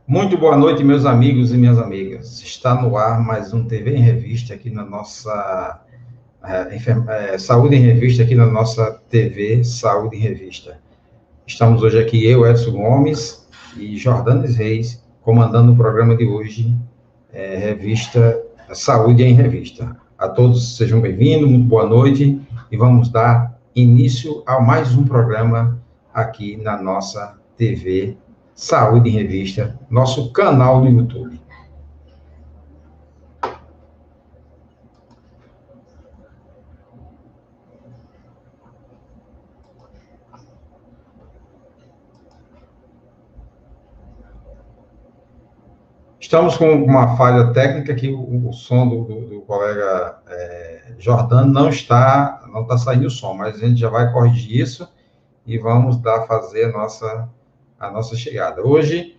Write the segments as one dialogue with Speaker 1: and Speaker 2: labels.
Speaker 1: Muito boa noite, meus amigos e minhas amigas. Está no ar mais um TV em Revista aqui na nossa Saúde em Revista aqui na nossa TV Saúde em Revista. Estamos hoje aqui eu, Edson Gomes e Jordanes Reis, comandando o programa de hoje, Revista Saúde em Revista. A todos sejam bem-vindos, muito boa noite e vamos dar início a mais um programa aqui na nossa TV Saúde em Revista, nosso canal no YouTube. Estamos com uma falha técnica que o som do colega Jordano não está saindo o som, mas a gente já vai corrigir isso e vamos fazer a nossa chegada. Hoje,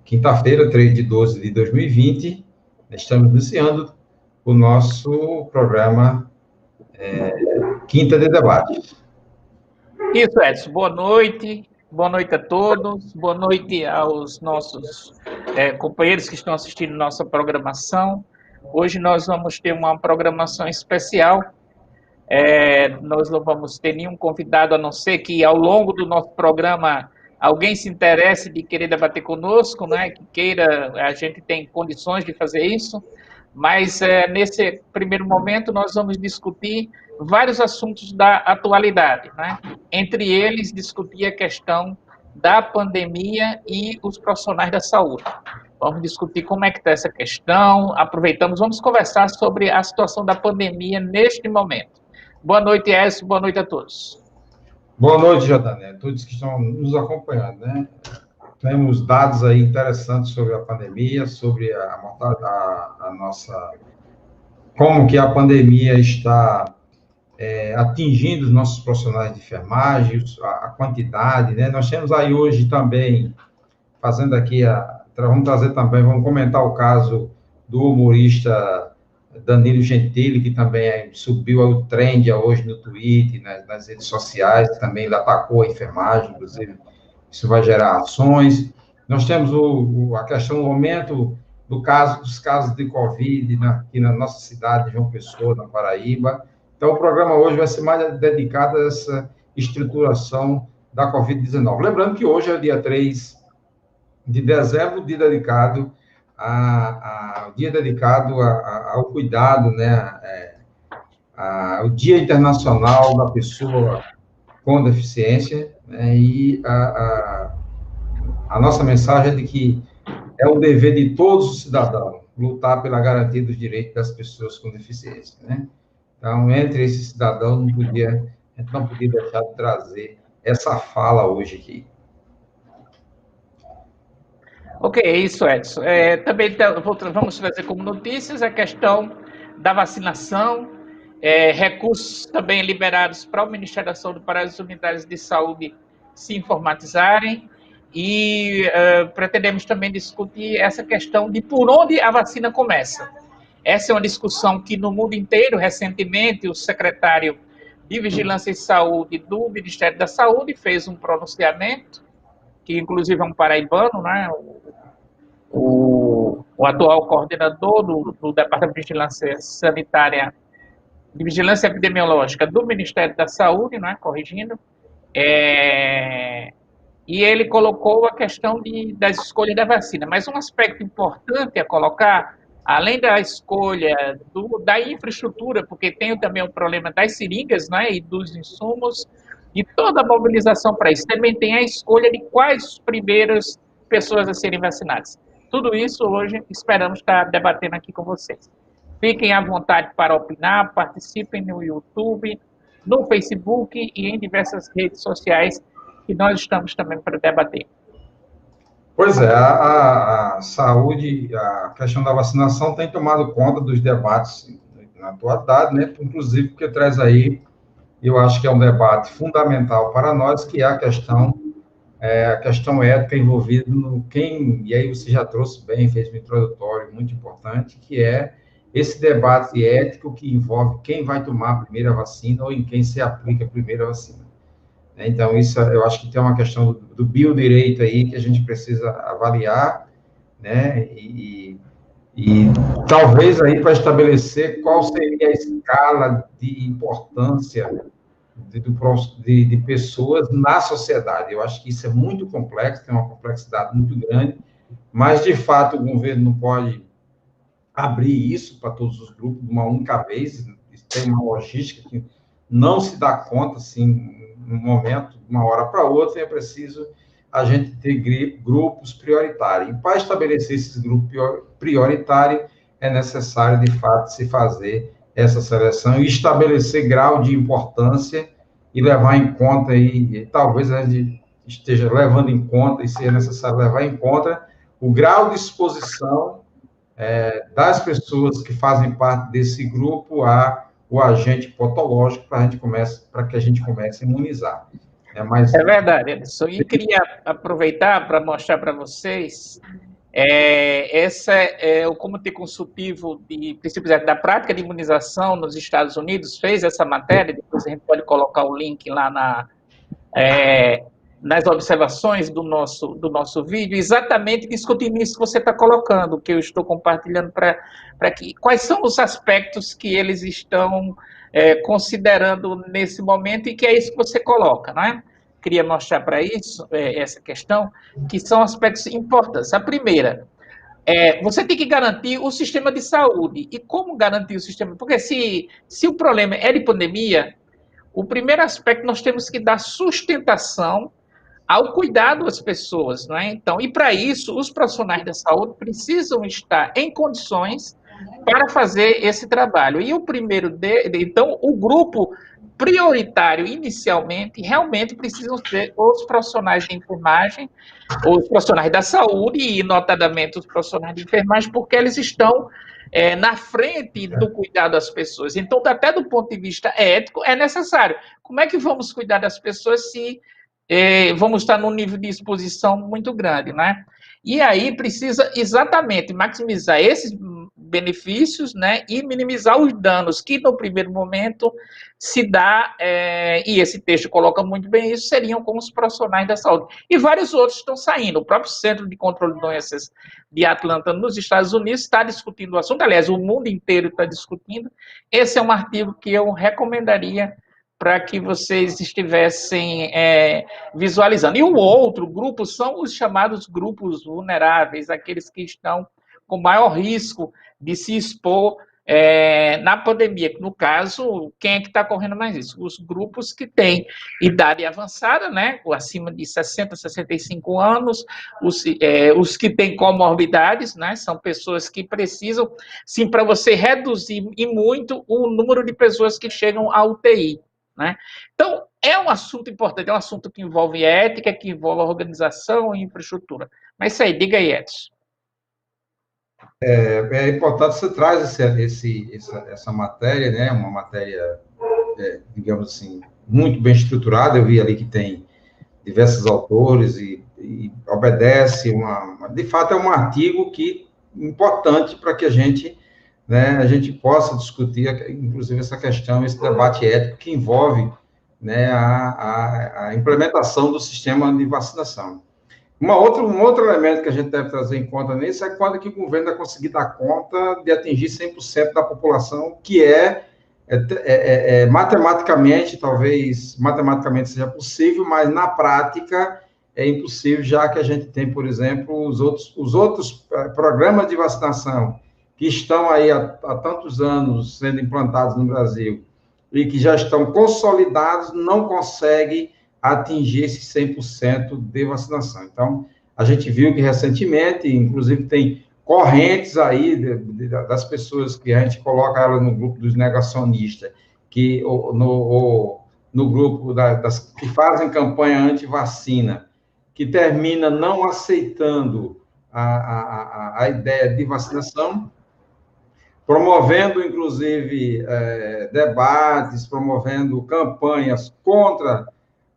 Speaker 1: quinta-feira, 3 de 12 de 2020, estamos iniciando o nosso programa Quinta de Debate.
Speaker 2: Isso, Edson. Boa noite a todos, boa noite aos nossos companheiros que estão assistindo nossa programação. Hoje nós vamos ter uma programação especial. Nós não vamos ter nenhum convidado, a não ser que ao longo do nosso programa alguém se interesse de querer debater conosco, né? Que queira, a gente tem condições de fazer isso, mas nesse primeiro momento nós vamos discutir vários assuntos da atualidade, né? Entre eles, discutir a questão da pandemia e os profissionais da saúde. Vamos discutir como é que está essa questão, vamos conversar sobre a situação da pandemia neste momento. Boa noite, Edson, boa noite a todos.
Speaker 1: Boa noite, Jadané, todos que estão nos acompanhando, né? Temos dados aí interessantes sobre a pandemia, sobre a nossa... como que a pandemia está atingindo os nossos profissionais de enfermagem, a quantidade, né? Nós temos aí hoje também, fazendo aqui, vamos comentar o caso do humorista Danilo Gentili, que também subiu o trend hoje no Twitter, nas redes sociais, que também atacou a enfermagem, inclusive isso vai gerar ações. Nós temos a questão do aumento dos casos de Covid aqui na nossa cidade, João Pessoa, na Paraíba. Então, o programa hoje vai ser mais dedicado a essa estruturação da Covid-19. Lembrando que hoje é o dia 3 de dezembro, dia dedicado ao cuidado, né? O Dia Internacional da Pessoa com Deficiência, né? E a nossa mensagem é de que é o dever de todos os cidadãos lutar pela garantia dos direitos das pessoas com deficiência, né? Então, entre esses cidadãos, a gente não podia deixar de trazer essa fala hoje aqui.
Speaker 2: Ok, isso, Edson. Também vamos trazer como notícias a questão da vacinação, recursos também liberados para o Ministério da Saúde, para as unidades de saúde se informatizarem, e pretendemos também discutir essa questão de por onde a vacina começa. Essa é uma discussão que no mundo inteiro, recentemente, o secretário de Vigilância e Saúde do Ministério da Saúde fez um pronunciamento, que inclusive é um paraibano, né? O atual coordenador do Departamento de Vigilância Sanitária, de Vigilância Epidemiológica do Ministério da Saúde, né? Corrigindo, e ele colocou a questão das escolhas da vacina. Mas um aspecto importante a colocar, além da escolha da infraestrutura, porque tem também o problema das seringas, né, e dos insumos, e toda a mobilização para isso, também tem a escolha de quais primeiras pessoas a serem vacinadas. Tudo isso hoje esperamos estar debatendo aqui com vocês. Fiquem à vontade para opinar, participem no YouTube, no Facebook e em diversas redes sociais que nós estamos também para debater.
Speaker 1: Pois é, a saúde, a questão da vacinação tem tomado conta dos debates na atualidade, né? Inclusive porque traz aí, eu acho que é um debate fundamental para nós, que é a questão ética envolvida e aí você já trouxe bem, fez um introdutório muito importante, que é esse debate ético que envolve quem vai tomar a primeira vacina ou em quem se aplica a primeira vacina. Então, isso eu acho que tem uma questão do biodireito aí que a gente precisa avaliar, né? E talvez aí para estabelecer qual seria a escala de importância de pessoas na sociedade. Eu acho que isso é muito complexo, tem uma complexidade muito grande, mas, de fato, o governo não pode abrir isso para todos os grupos de uma única vez, tem uma logística que não se dá conta, assim, num momento, de uma hora para outra, e é preciso a gente ter grupos prioritários. E para estabelecer esses grupos prioritários, é necessário, de fato, se fazer essa seleção e estabelecer grau de importância e levar em conta, e talvez a gente esteja levando em conta, e seja necessário levar em conta, o grau de exposição das pessoas que fazem parte desse grupo o agente patológico para que a gente comece a imunizar.
Speaker 2: É verdade, Edson. E queria aproveitar para mostrar para vocês esse é o Comitê Consultivo de Princípios da Prática de Imunização nos Estados Unidos, fez essa matéria, depois a gente pode colocar o link lá nas observações do nosso vídeo, exatamente discutindo isso que você está colocando, que eu estou compartilhando para que quais são os aspectos que eles estão considerando nesse momento e que é isso que você coloca, não é? Queria mostrar para isso, essa questão, que são aspectos importantes. A primeira, você tem que garantir o sistema de saúde. E como garantir o sistema? Porque se o problema é de pandemia, o primeiro aspecto nós temos que dar sustentação ao cuidado das pessoas, não é? Então, e para isso, os profissionais da saúde precisam estar em condições para fazer esse trabalho. E o primeiro, então, o grupo prioritário, inicialmente, realmente precisam ser os profissionais de enfermagem, os profissionais da saúde, e notadamente os profissionais de enfermagem, porque eles estão na frente do cuidado das pessoas. Então, até do ponto de vista ético, é necessário. Como é que vamos cuidar das pessoas se vamos estar num nível de exposição muito grande, né? E aí precisa exatamente maximizar esses benefícios, né, e minimizar os danos que no primeiro momento se dá, e esse texto coloca muito bem isso, seriam com os profissionais da saúde. E vários outros estão saindo. O próprio Centro de Controle de Doenças de Atlanta, nos Estados Unidos, está discutindo o assunto. Aliás, o mundo inteiro está discutindo. Esse é um artigo que eu recomendaria para que vocês estivessem visualizando. E o outro grupo são os chamados grupos vulneráveis, aqueles que estão com maior risco de se expor na pandemia. No caso, quem é que está correndo mais risco? Os grupos que têm idade avançada, né, acima de 60, 65 anos, os que têm comorbidades, né, são pessoas que precisam, sim, para você reduzir e muito o número de pessoas que chegam à UTI. Né? Então, é um assunto importante, é um assunto que envolve ética, que envolve organização e infraestrutura. Mas isso aí, diga aí, Edson.
Speaker 1: É importante você traz essa matéria, né? Uma matéria, digamos assim, muito bem estruturada. Eu vi ali que tem diversos autores e obedece de fato, é um artigo importante para que a gente possa discutir, inclusive, essa questão, esse debate ético que envolve, né, a implementação do sistema de vacinação. Um outro elemento que a gente deve trazer em conta nisso é quando que o governo vai conseguir dar conta de atingir 100% da população, que matematicamente, talvez matematicamente seja possível, mas na prática é impossível, já que a gente tem, por exemplo, os outros programas de vacinação que estão aí há tantos anos sendo implantados no Brasil e que já estão consolidados, não conseguem atingir esse 100% de vacinação. Então, a gente viu que recentemente, inclusive, tem correntes aí das pessoas que a gente coloca ela no grupo dos negacionistas, no grupo das que fazem campanha anti-vacina, que termina não aceitando a ideia de vacinação, promovendo, inclusive, debates, promovendo campanhas contra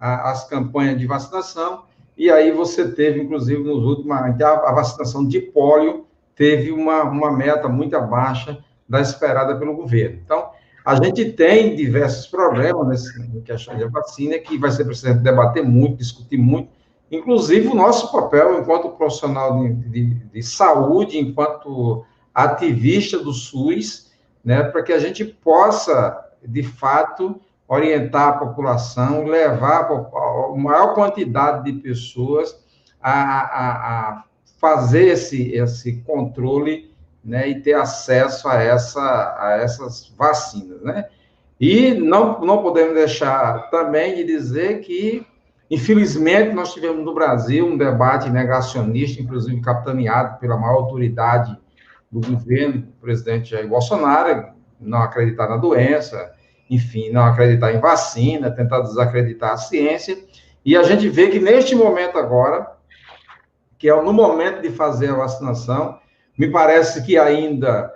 Speaker 1: as campanhas de vacinação, e aí você teve, inclusive, nos últimos, a vacinação de pólio teve uma meta muito abaixo da esperada pelo governo. Então, A gente tem diversos problemas em questão de vacina que vai ser preciso debater muito, discutir muito, inclusive o nosso papel enquanto profissional de saúde, enquanto ativista do SUS, né, para que a gente possa, de fato, orientar a população, levar a maior quantidade de pessoas a fazer esse controle, né, e ter acesso a essas vacinas, né? E não podemos deixar também de dizer que, infelizmente, nós tivemos no Brasil um debate negacionista, inclusive capitaneado pela maior autoridade do governo, o presidente Jair Bolsonaro, não acreditar na doença, enfim, não acreditar em vacina, tentar desacreditar a ciência, e a gente vê que neste momento agora, que é no momento de fazer a vacinação, me parece que ainda,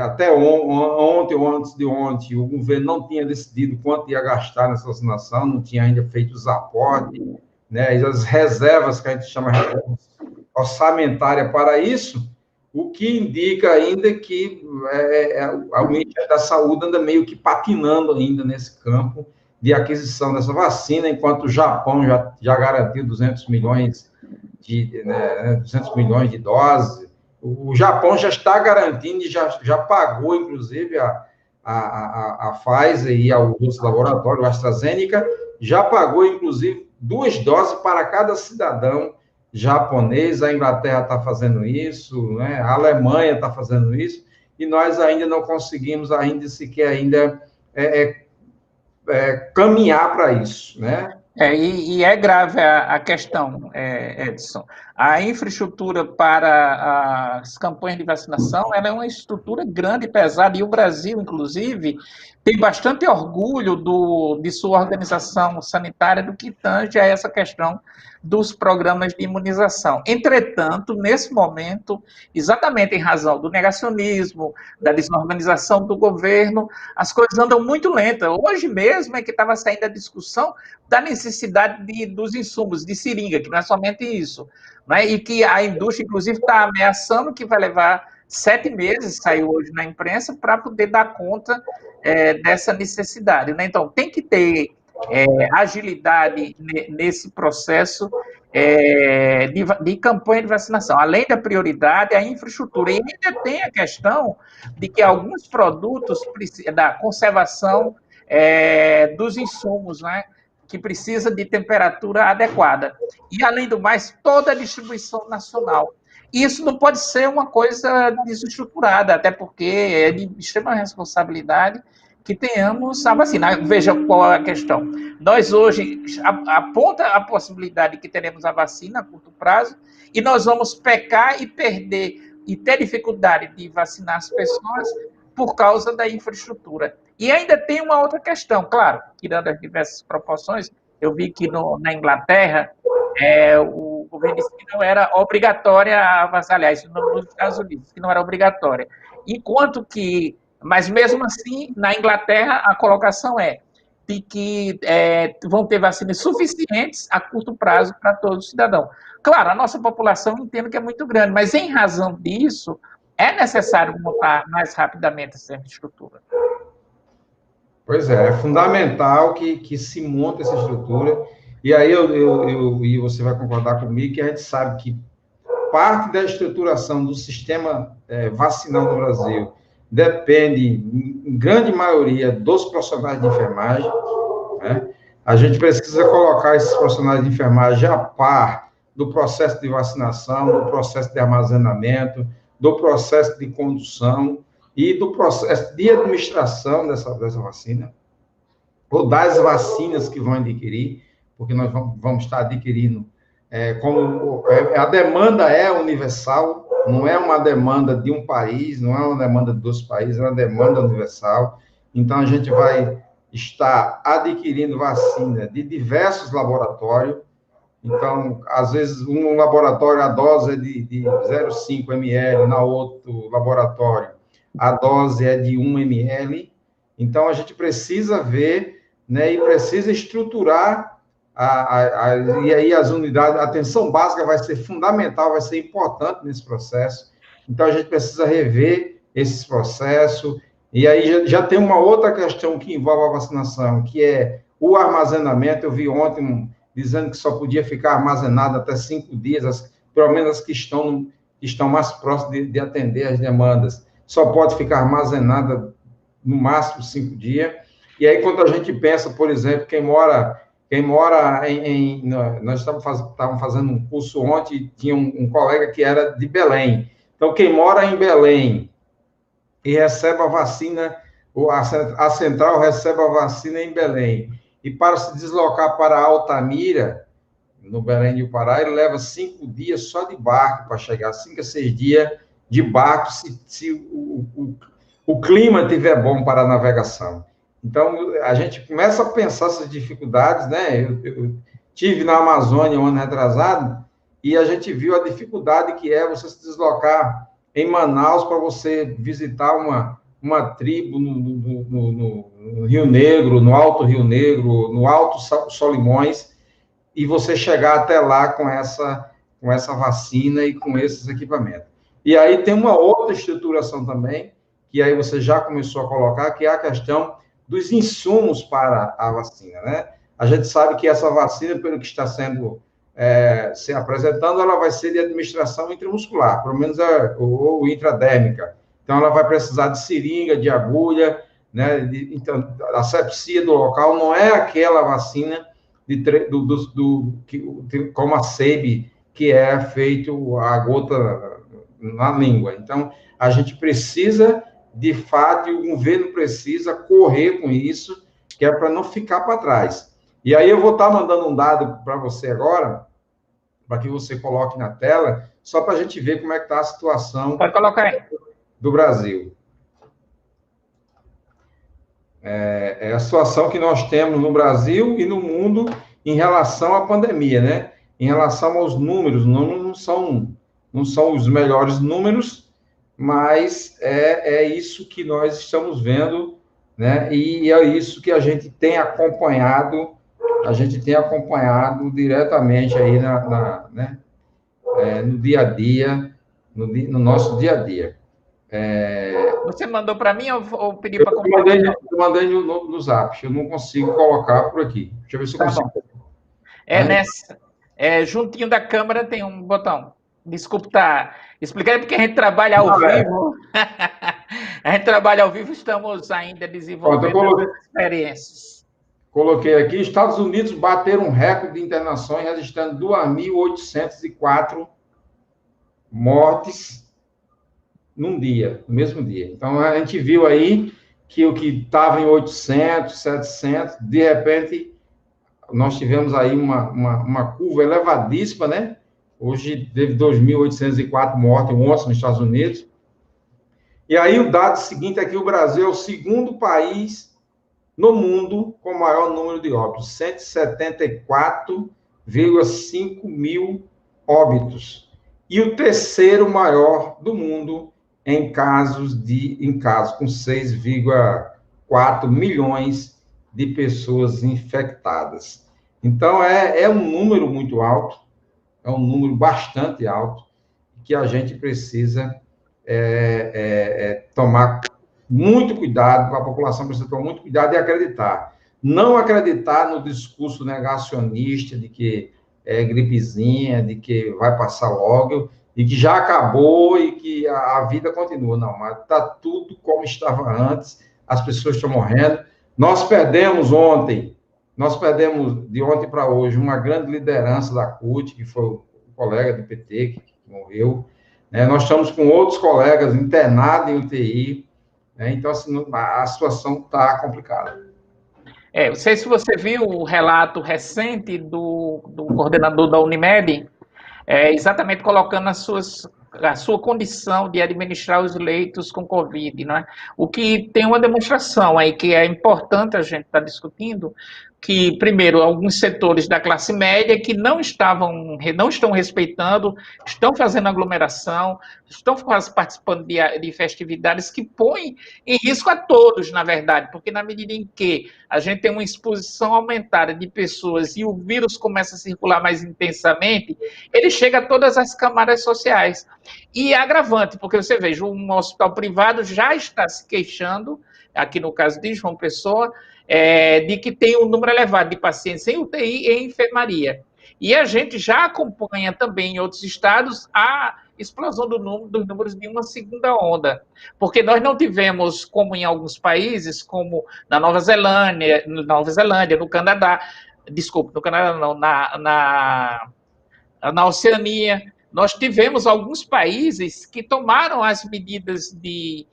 Speaker 1: até ontem ou antes de ontem, o governo não tinha decidido quanto ia gastar nessa vacinação, não tinha ainda feito os aportes, né, as reservas, que a gente chama de orçamentária para isso, o que indica ainda que o Ministério da Saúde anda meio que patinando ainda nesse campo de aquisição dessa vacina, enquanto o Japão já garantiu 200 milhões de doses. O Japão já está garantindo e já pagou, inclusive, a Pfizer e ao outro laboratório, a AstraZeneca, já pagou, inclusive, 2 doses para cada cidadão japonês. A Inglaterra está fazendo isso, né? A Alemanha está fazendo isso, e nós ainda não conseguimos sequer caminhar para isso, né?
Speaker 2: E é grave a questão, Edson. A infraestrutura para as campanhas de vacinação, ela é uma estrutura grande e pesada, e o Brasil, inclusive, tem bastante orgulho de sua organização sanitária do que tange a essa questão dos programas de imunização. Entretanto, nesse momento, exatamente em razão do negacionismo, da desorganização do governo, as coisas andam muito lentas. Hoje mesmo é que estava saindo a discussão da necessidade dos insumos, de seringa, que não é somente isso, né? E que a indústria, inclusive, está ameaçando que vai levar 7 meses, saiu hoje na imprensa, para poder dar conta dessa necessidade, né? Então, tem que ter agilidade nesse processo de campanha de vacinação. Além da prioridade, a infraestrutura. E ainda tem a questão de que alguns produtos da conservação dos insumos, né, que precisa de temperatura adequada. E, além do mais, toda a distribuição nacional. Isso não pode ser uma coisa desestruturada, até porque é de extrema responsabilidade que tenhamos a vacina. Veja qual é a questão. Nós hoje aponta a possibilidade de que teremos a vacina a curto prazo e nós vamos pecar e perder e ter dificuldade de vacinar as pessoas por causa da infraestrutura. E ainda tem uma outra questão, claro, tirando as diversas proporções, eu vi que na Inglaterra o governo disse que não era obrigatória a vacinar, aliás, nos Estados Unidos, que não era obrigatória. Enquanto que, mas mesmo assim, na Inglaterra, a colocação é de que vão ter vacinas suficientes a curto prazo para todo cidadão. Claro, a nossa população entendo que é muito grande, mas em razão disso, é necessário montar mais rapidamente essa infraestrutura.
Speaker 1: Pois é fundamental que se monte essa estrutura. E aí e você vai concordar comigo que a gente sabe que parte da estruturação do sistema vacinal no Brasil depende, em grande maioria, dos profissionais de enfermagem, né? A gente precisa colocar esses profissionais de enfermagem a par do processo de vacinação, do processo de armazenamento, do processo de condução e do processo de administração dessa vacina, ou das vacinas que vão adquirir, porque nós vamos estar adquirindo, a demanda é universal, não é uma demanda de um país, não é uma demanda de 2 países, é uma demanda universal. Então, a gente vai estar adquirindo vacina de diversos laboratórios. Então, às vezes, um laboratório, a dose é de 0,5 ml, na outro laboratório, a dose é de 1 ml. Então, a gente precisa ver, né, e precisa estruturar, e aí as unidades, a atenção básica vai ser fundamental, vai ser importante nesse processo. Então, a gente precisa rever esse processo, E aí já tem uma outra questão que envolve a vacinação, que é o armazenamento. Eu vi ontem dizendo que só podia ficar armazenado até 5 dias, pelo menos as que estão mais próximas de atender as demandas. Só pode ficar armazenada no máximo 5 dias. E aí, quando a gente pensa, por exemplo, quem mora nós estávamos fazendo um curso ontem, tinha um colega que era de Belém. Então, quem mora em Belém e recebe a vacina, a central recebe a vacina em Belém, e para se deslocar para Altamira, no Belém do Pará, ele leva 5 dias só de barco para chegar, 5 a 6 dias de barco, se o clima estiver bom para a navegação. Então, a gente começa a pensar essas dificuldades, né? Eu tive na Amazônia um ano retrasado, e a gente viu a dificuldade que é você se deslocar em Manaus para você visitar uma tribo no Rio Negro, no Alto Rio Negro, no Alto Solimões, e você chegar até lá com essa vacina e com esses equipamentos. E aí tem uma outra estruturação também, que aí você já começou a colocar, que é a questão dos insumos para a vacina, né? A gente sabe que essa vacina, pelo que está sendo se apresentando, ela vai ser de administração intramuscular, pelo menos ou intradérmica. Então, ela vai precisar de seringa, de agulha, né? Então, a asepsia do local não é aquela vacina como a SEB, que é feito a gota na língua. Então, a gente precisa, de fato, e o governo precisa correr com isso, que é para não ficar para trás. E aí eu vou estar mandando um dado para você agora, para que você coloque na tela, só para a gente ver como é que está a situação do Brasil. É a situação que nós temos no Brasil e no mundo em relação à pandemia, né? Em relação aos números, não são os melhores números, mas é isso que nós estamos vendo, né? E é isso que a gente tem acompanhado diretamente aí né? No dia a dia, no nosso dia a dia.
Speaker 2: Você mandou para mim ou pediu para
Speaker 1: compartilhar? Eu mandei no Zap, eu não consigo colocar por aqui. Deixa eu ver se eu consigo.
Speaker 2: Juntinho da câmera tem um botão. Desculpa estar explicando, porque a gente trabalha ao vivo. A gente trabalha ao vivo, estamos ainda desenvolvendo as experiências.
Speaker 1: Coloquei aqui, Estados Unidos bateram um recorde de internações, registrando 2.804 mortes no mesmo dia. Então, a gente viu aí que o que estava em 800, 700, de repente, nós tivemos aí uma curva elevadíssima, né? Hoje teve 2.804 mortes ontem nos Estados Unidos. E aí o dado seguinte é que o Brasil é o segundo país no mundo com o maior número de óbitos, 174,5 mil óbitos. E o terceiro maior do mundo em casos, com 6,4 milhões de pessoas infectadas. Então, é um número muito alto, é um número bastante alto, que a gente precisa tomar muito cuidado, a população precisa tomar muito cuidado e acreditar. Não acreditar no discurso negacionista de que é gripezinha, de que vai passar logo, e que já acabou e que a vida continua. Não, mas está tudo como estava antes, as pessoas estão morrendo. Nós perdemos de ontem para hoje, uma grande liderança da CUT, que foi o colega do PT que morreu. Nós estamos com outros colegas internados em UTI. Então, assim, a situação está complicada.
Speaker 2: Não sei se você viu o relato recente do coordenador da Unimed, exatamente colocando a sua condição de administrar os leitos com Covid, não é? O que tem uma demonstração aí que é importante a gente estar discutindo, que, primeiro, alguns setores da classe média que não estão respeitando, estão fazendo aglomeração, estão participando de festividades que põem em risco a todos, na verdade, porque na medida em que a gente tem uma exposição aumentada de pessoas e o vírus começa a circular mais intensamente, ele chega a todas as camadas sociais. E é agravante, porque você veja, um hospital privado já está se queixando, aqui no caso de João Pessoa, de que tem um número elevado de pacientes em UTI e em enfermaria. E a gente já acompanha também em outros estados a explosão dos números de uma segunda onda, porque nós não tivemos, como em alguns países, como na Nova Zelândia, no Canadá, desculpe, no Canadá não, na Oceania, nós tivemos alguns países que tomaram as medidas de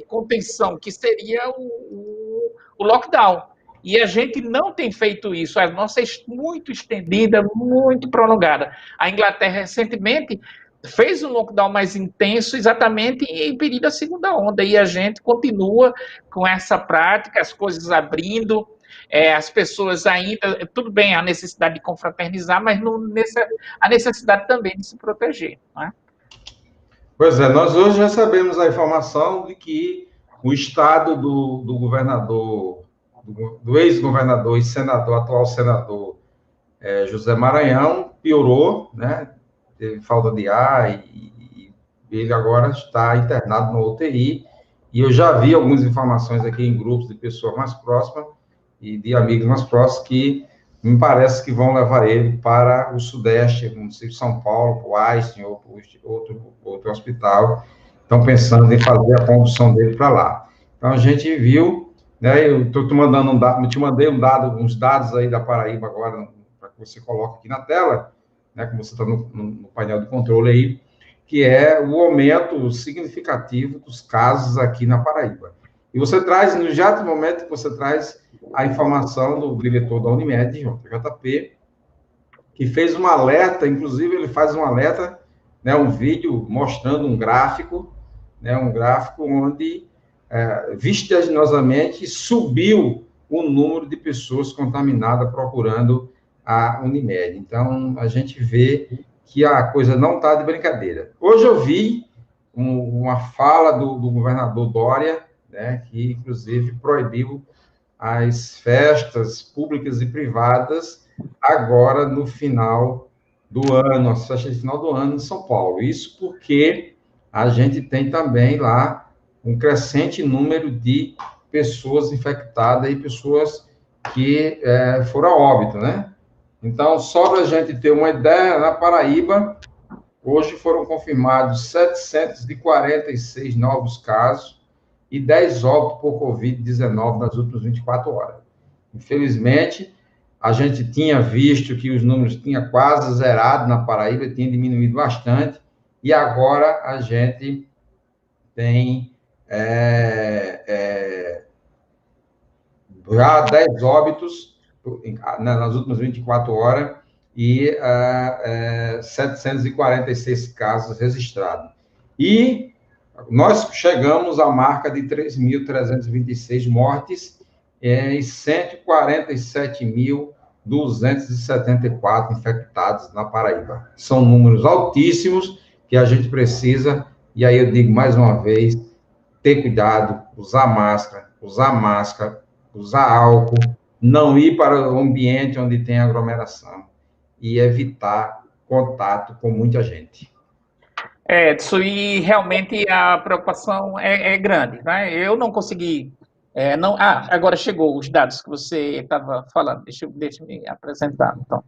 Speaker 2: contenção, que seria o lockdown. E a gente não tem feito isso. A nossa é muito estendida, muito prolongada. A Inglaterra, recentemente, fez um lockdown mais intenso exatamente em período da segunda onda. E a gente continua com essa prática, as coisas abrindo, as pessoas ainda... Tudo bem, a necessidade de confraternizar, mas a necessidade também de se proteger. Não é?
Speaker 1: Pois é, nós hoje recebemos a informação de que o estado do governador, do ex-governador e senador, atual senador José Maranhão, piorou, né? Teve falta de ar e ele agora está internado no UTI. E eu já vi algumas informações aqui em grupos de pessoas mais próximas e de amigos mais próximos que me parece que vão levar ele para o Sudeste, no município de São Paulo, para o Einstein ou para outro hospital. Estão pensando em fazer a condução dele para lá. Então, a gente viu, né, eu estou te mandando te mandei uns dados aí da Paraíba agora, para que você coloque aqui na tela, né, como você está no painel de controle aí, que é o aumento significativo dos casos aqui na Paraíba. E você traz, no exato momento que você traz a informação do diretor da Unimed, JP, que fez um alerta, inclusive ele faz um alerta, né, um vídeo mostrando um gráfico, né, onde, vertiginosamente, subiu o número de pessoas contaminadas procurando a Unimed. Então, a gente vê que a coisa não está de brincadeira. Hoje eu vi uma fala do governador Dória, né, que, inclusive, proibiu as festas públicas e privadas agora no final do ano, as festas de final do ano em São Paulo. Isso porque a gente tem também lá um crescente número de pessoas infectadas e pessoas que foram a óbito, né? Então, só para a gente ter uma ideia, na Paraíba, hoje foram confirmados 746 novos casos e 10 óbitos por Covid-19 nas últimas 24 horas. Infelizmente, a gente tinha visto que os números tinham quase zerado na Paraíba, tinha diminuído bastante, e agora a gente tem já 10 óbitos nas últimas 24 horas e 746 casos registrados. E nós chegamos à marca de 3.326 mortes e 147.274 infectados na Paraíba. São números altíssimos que a gente precisa, e aí eu digo mais uma vez, ter cuidado, usar máscara, usar álcool, não ir para o ambiente onde tem aglomeração e evitar contato com muita gente.
Speaker 2: Isso, e realmente a preocupação é grande, né? Eu não consegui... agora chegou os dados que você estava falando. Deixa eu me apresentar, então.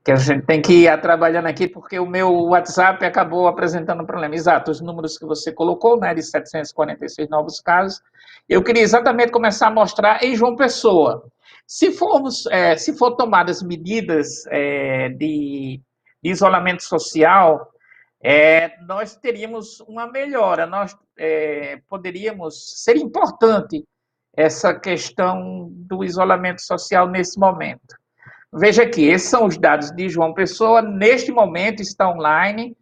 Speaker 2: Que a gente tem que ir trabalhando aqui, porque o meu WhatsApp acabou apresentando um problema. Exato, os números que você colocou, né, de 746 novos casos. Eu queria exatamente começar a mostrar em João Pessoa. Se for tomadas medidas de isolamento social, nós teríamos uma melhora, seria importante essa questão do isolamento social nesse momento. Veja aqui, esses são os dados de João Pessoa, neste momento está online,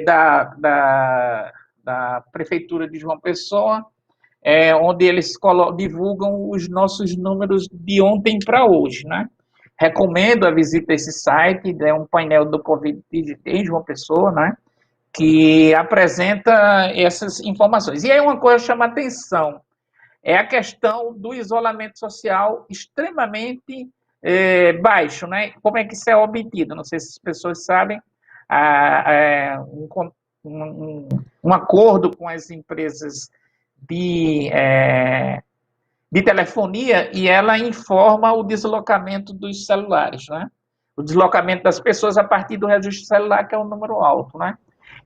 Speaker 2: da Prefeitura de João Pessoa, onde eles divulgam os nossos números de ontem para hoje, né? Recomendo a visita a esse site, é um painel do Covid em João Pessoa, né? Que apresenta essas informações. E aí uma coisa chama atenção, é a questão do isolamento social extremamente baixo, né? Como é que isso é obtido? Não sei se as pessoas sabem, um acordo com as empresas de telefonia, e ela informa o deslocamento dos celulares, né? O deslocamento das pessoas a partir do registro celular, que é um número alto, né?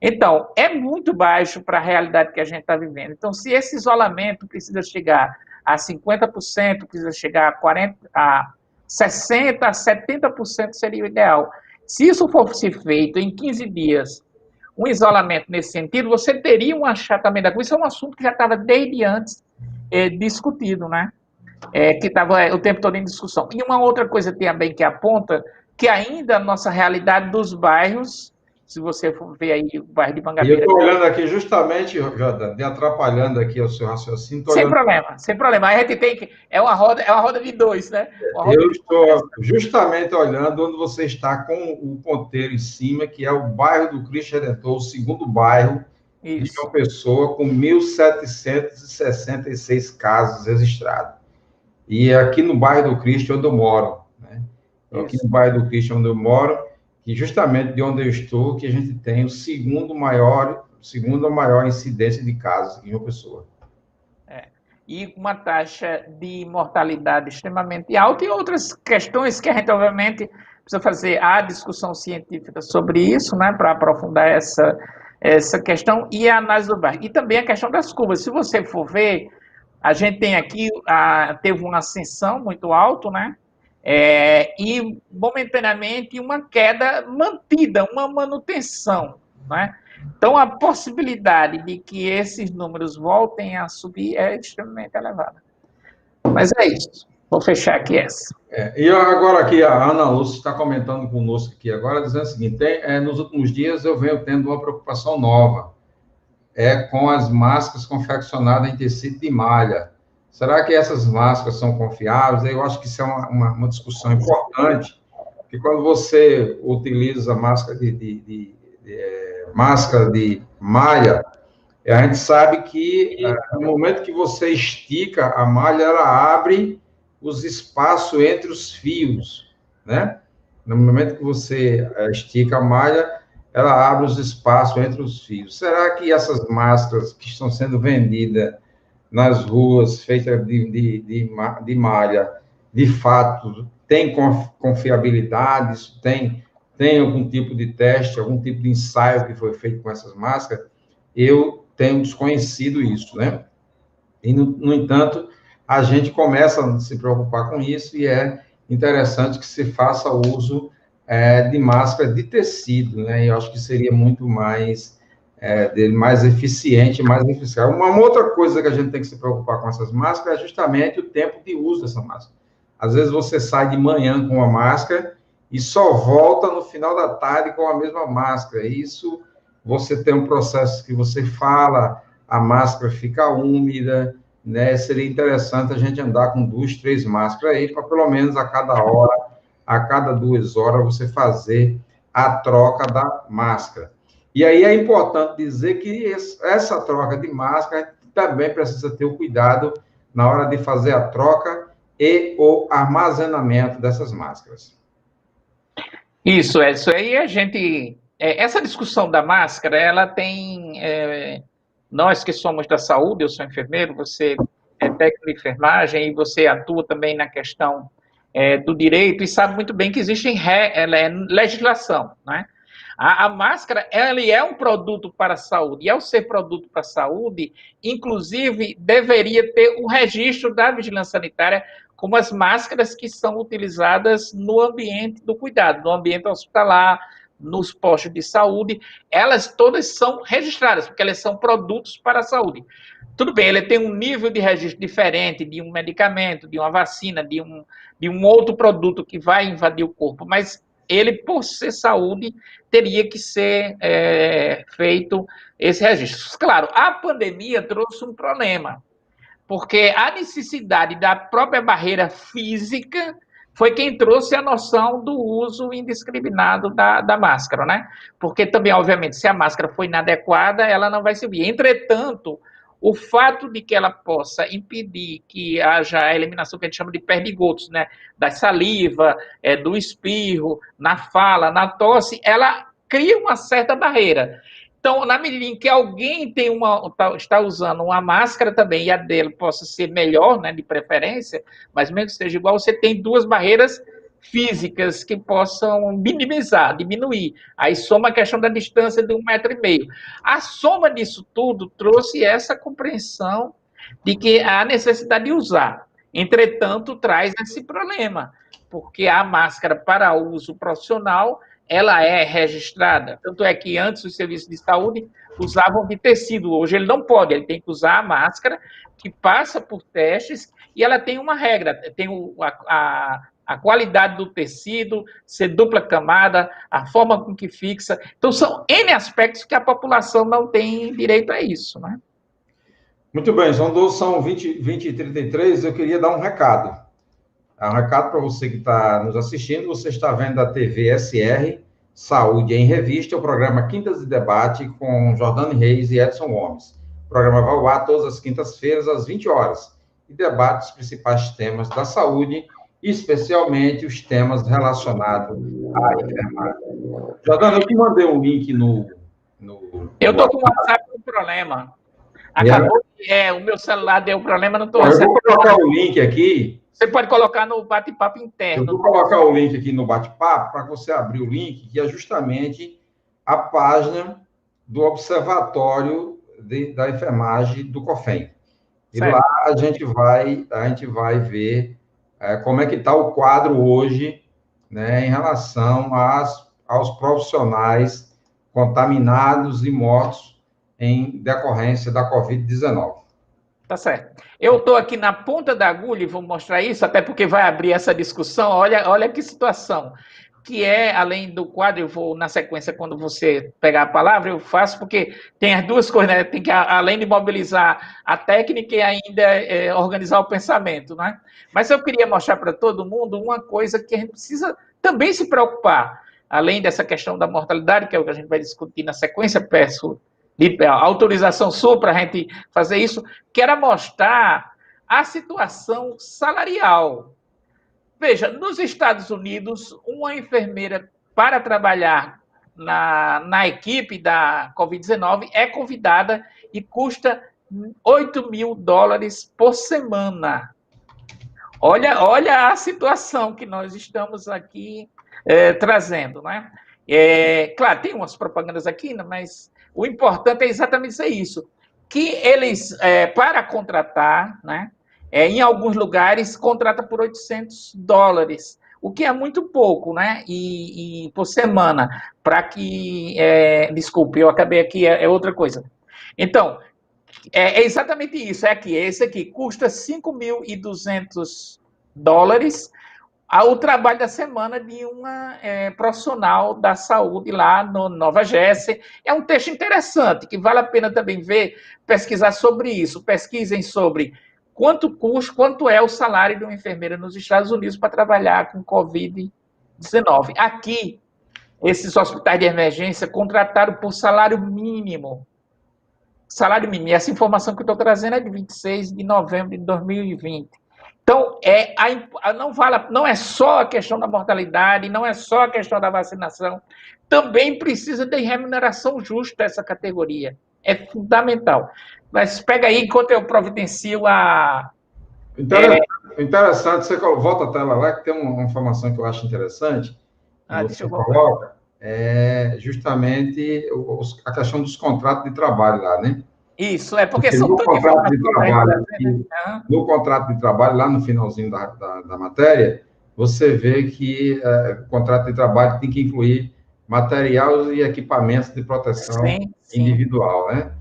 Speaker 2: Então, é muito baixo para a realidade que a gente está vivendo. Então, se esse isolamento precisa chegar a 50%, precisa chegar a 40%, a 60%, a 70% seria o ideal. Se isso fosse feito em 15 dias, um isolamento nesse sentido, você teria um achatamento da coisa. Isso é um assunto que já estava desde antes discutido, né? Que estava o tempo todo em discussão. E uma outra coisa também que aponta que ainda a nossa realidade dos bairros, se você for ver aí o bairro de Mangabeira...
Speaker 1: E eu estou olhando aqui justamente, Jordan, me atrapalhando aqui o seu raciocínio.
Speaker 2: Sem problema, sem problema. A gente tem que... É uma roda de dois, né?
Speaker 1: Eu estou justamente olhando onde você está com o ponteiro em cima, que é o bairro do Cristo Redentor, o segundo bairro de João Pessoa, com 1.766 casos registrados. E é aqui no bairro do Cristo, onde eu moro, né? Então, aqui no bairro do Cristo, onde eu moro, que justamente de onde eu estou, que a gente tem o segunda maior incidência de casos em João Pessoa.
Speaker 2: E uma taxa de mortalidade extremamente alta, e outras questões que a gente, obviamente, precisa fazer a discussão científica sobre isso, né, para aprofundar essa questão, e a análise do bairro. E também a questão das curvas. Se você for ver, a gente tem aqui, teve uma ascensão muito alta, né, e momentaneamente uma queda mantida, uma manutenção, né? Então, a possibilidade de que esses números voltem a subir é extremamente elevada. Mas é isso. Vou fechar aqui essa.
Speaker 1: E agora aqui, a Ana Lúcia está comentando conosco aqui agora, dizendo o seguinte, nos últimos dias eu venho tendo uma preocupação nova, com as máscaras confeccionadas em tecido de malha. Será que essas máscaras são confiáveis? Eu acho que isso é uma discussão importante, porque quando você utiliza máscara máscara de malha, a gente sabe que no momento que você estica a malha, ela abre os espaços entre os fios, né? No momento que você estica a malha, ela abre os espaços entre os fios. Será que essas máscaras que estão sendo vendidas nas ruas, feitas de malha, de fato, têm confiabilidade? Tem algum tipo de teste, algum tipo de ensaio que foi feito com essas máscaras? Eu tenho desconhecido isso, né? E, no entanto, a gente começa a se preocupar com isso, e é interessante que se faça uso de máscara de tecido, né? E eu acho que seria muito mais eficiente, mais eficaz. Uma outra coisa que a gente tem que se preocupar com essas máscaras é justamente o tempo de uso dessa máscara. Às vezes você sai de manhã com uma máscara e só volta no final da tarde com a mesma máscara. Isso, você tem um processo que você fala, a máscara fica úmida, né? Seria interessante a gente andar com 2, 3 máscaras aí, para pelo menos a cada hora, a cada 2 horas, você fazer a troca da máscara. E aí é importante dizer que essa troca de máscara também precisa ter o cuidado na hora de fazer a troca e o armazenamento dessas máscaras.
Speaker 2: Isso aí a gente... essa discussão da máscara, ela tem... nós que somos da saúde, eu sou enfermeiro, você é técnico de enfermagem, e você atua também na questão do direito, e sabe muito bem que existe legislação, né? A máscara, ela é um produto para a saúde, e ao ser produto para a saúde, inclusive, deveria ter um registro da vigilância sanitária, como as máscaras que são utilizadas no ambiente do cuidado, no ambiente hospitalar, nos postos de saúde, elas todas são registradas, porque elas são produtos para a saúde. Tudo bem, ele tem um nível de registro diferente de um medicamento, de uma vacina, de um outro produto que vai invadir o corpo, mas ele, por ser saúde, teria que ser feito esse registro. Claro, a pandemia trouxe um problema. porque a necessidade da própria barreira física foi quem trouxe a noção do uso indiscriminado da máscara, né? Porque também, obviamente, se a máscara for inadequada, ela não vai servir. Entretanto, o fato de que ela possa impedir que haja a eliminação que a gente chama de perdigotos, né? Da saliva, do espirro, na fala, na tosse, ela cria uma certa barreira. Então, na medida em que alguém está usando uma máscara também, e a dele possa ser melhor, né, de preferência, mas mesmo que seja igual, você tem duas barreiras físicas que possam minimizar, diminuir. Aí soma a questão da distância de 1,5 metro. A soma disso tudo trouxe essa compreensão de que há necessidade de usar. Entretanto, traz esse problema, porque a máscara para uso profissional ela é registrada. Tanto é que antes os serviços de saúde usavam de tecido. Hoje ele não pode, ele tem que usar a máscara, que passa por testes, e ela tem uma regra, tem a qualidade do tecido, ser dupla camada, a forma com que fixa. Então, são N aspectos que a população não tem direito a isso, né?
Speaker 1: Muito bem, são 20h33, eu queria dar um recado. Um recado para você que está nos assistindo, você está vendo a TV SR, Saúde em Revista, o programa Quintas de Debate com Jordane Reis e Edson Gomes. O programa vai ao ar todas as quintas-feiras, às 20 horas, e debate os principais temas da saúde, especialmente os temas relacionados à enfermagem. Jordane, eu te mandei um link
Speaker 2: Eu estou com o WhatsApp com problema. Acabou que o meu celular deu problema, não estou
Speaker 1: recebendo. Eu vou colocar o link aqui.
Speaker 2: Você pode colocar no bate-papo interno.
Speaker 1: Eu vou colocar o link aqui no bate-papo para você abrir o link, que é justamente a página do Observatório da Enfermagem do COFEM. E certo. Lá a gente vai ver como é que está o quadro hoje, né, em relação aos profissionais contaminados e mortos em decorrência da Covid-19.
Speaker 2: Tá certo. Eu estou aqui na ponta da agulha e vou mostrar isso, até porque vai abrir essa discussão. Olha que situação. Que é, além do quadro, eu vou, na sequência, quando você pegar a palavra, eu faço, porque tem as duas coisas, né? Tem que, além de mobilizar a técnica e ainda organizar o pensamento, né? Mas eu queria mostrar para todo mundo uma coisa que a gente precisa também se preocupar. Além dessa questão da mortalidade, que é o que a gente vai discutir na sequência, peço autorização sua para a gente fazer isso, que era mostrar a situação salarial. Veja, nos Estados Unidos, uma enfermeira para trabalhar na equipe da Covid-19 é convidada e custa $8.000 por semana. Olha a situação que nós estamos aqui trazendo, né? Claro, tem umas propagandas aqui, mas o importante é exatamente isso, que eles, para contratar, né, em alguns lugares, contrata por $800, o que é muito pouco, né, e por semana, para que, desculpe, eu acabei aqui, é outra coisa. Então, é exatamente isso, esse aqui, custa $5.200, o trabalho da semana de uma profissional da saúde lá no Nova Jersey. É um texto interessante, que vale a pena também pesquisar sobre isso. Pesquisem sobre quanto é o salário de uma enfermeira nos Estados Unidos para trabalhar com Covid-19. Aqui, esses hospitais de emergência contrataram por salário mínimo. Salário mínimo. E essa informação que eu estou trazendo é de 26 de novembro de 2020. Então, não é só a questão da mortalidade, não é só a questão da vacinação, também precisa de remuneração justa essa categoria. É fundamental. Mas pega aí, enquanto eu providencio a...
Speaker 1: Interessante, você volta a tela lá, que tem uma informação que eu acho interessante,
Speaker 2: deixa eu colocar.
Speaker 1: Justamente a questão dos contratos de trabalho lá, né?
Speaker 2: Isso, porque são tantas
Speaker 1: informações. No contrato de trabalho, lá no finalzinho da matéria, você vê que o contrato de trabalho tem que incluir material e equipamentos de proteção individual, né?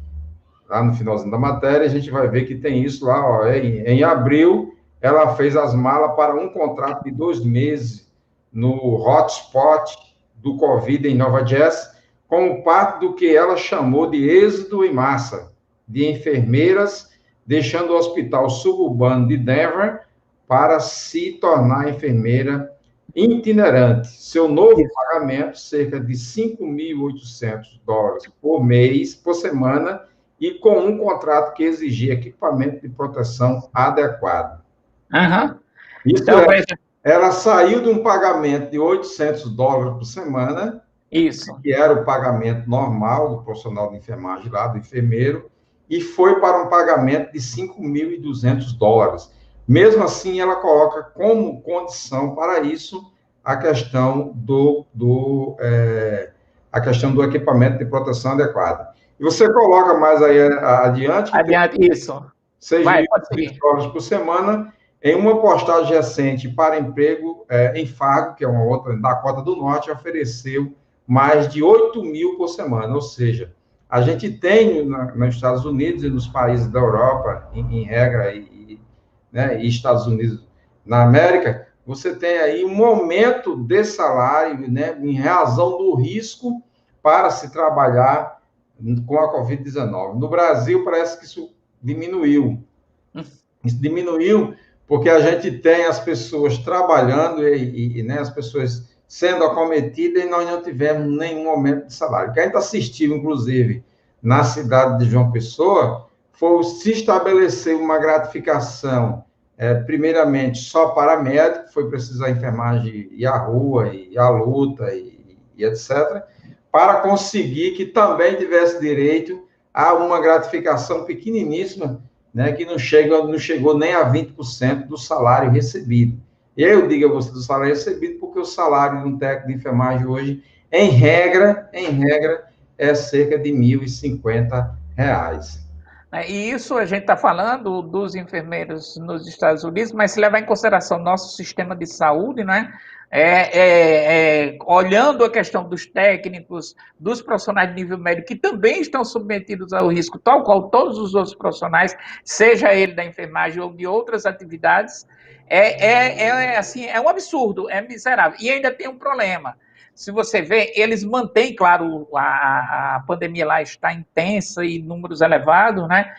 Speaker 1: Lá no finalzinho da matéria, a gente vai ver que tem isso lá, ó, em abril, ela fez as malas para um contrato de 2 meses no hotspot do Covid em Nova Jersey, como parte do que ela chamou de êxodo em massa de enfermeiras deixando o hospital suburbano de Denver para se tornar enfermeira itinerante. Seu novo pagamento, cerca de $5.800 por mês, por semana, e com um contrato que exigia equipamento de proteção adequado.
Speaker 2: Uhum.
Speaker 1: Isso
Speaker 2: Então,
Speaker 1: ela saiu de um pagamento de $800 por semana,
Speaker 2: isso.
Speaker 1: que era o pagamento normal do profissional de enfermagem lá, do enfermeiro, e foi para um pagamento de $5.200. Mesmo assim, ela coloca como condição para isso a questão a questão do equipamento de proteção adequado. E você coloca mais aí adiante...
Speaker 2: Adiante, isso.
Speaker 1: $6.200 por semana, em uma postagem recente para emprego em Fargo, que é uma outra, da Dakota do Norte, ofereceu mais de 8 mil por semana, ou seja, a gente tem nos Estados Unidos e nos países da Europa, em regra, né, e Estados Unidos na América, você tem aí um aumento de salário, né, em razão do risco para se trabalhar com a Covid-19. No Brasil, parece que isso diminuiu. Isso diminuiu porque a gente tem as pessoas trabalhando né, as pessoas sendo acometidas e nós não tivemos nenhum aumento de salário. O que a gente assistiu, inclusive, na cidade de João Pessoa, foi se estabelecer uma gratificação, primeiramente, só para médico, foi preciso a enfermagem ir à rua, e à luta, e etc., para conseguir que também tivesse direito a uma gratificação pequeniníssima, né, que não chegou nem a 20% do salário recebido. Eu digo a você do salário recebido, porque o salário de um técnico de enfermagem hoje, em regra, é cerca de R$ 1.050.
Speaker 2: E isso a gente está falando dos enfermeiros nos Estados Unidos, mas se levar em consideração nosso sistema de saúde, né? Olhando a questão dos técnicos, dos profissionais de nível médio, que também estão submetidos ao risco, tal qual todos os outros profissionais, seja ele da enfermagem ou de outras atividades, assim, é um absurdo, é miserável. E ainda tem um problema. Se você vê, eles mantêm, claro, a pandemia lá está intensa e números elevados, né?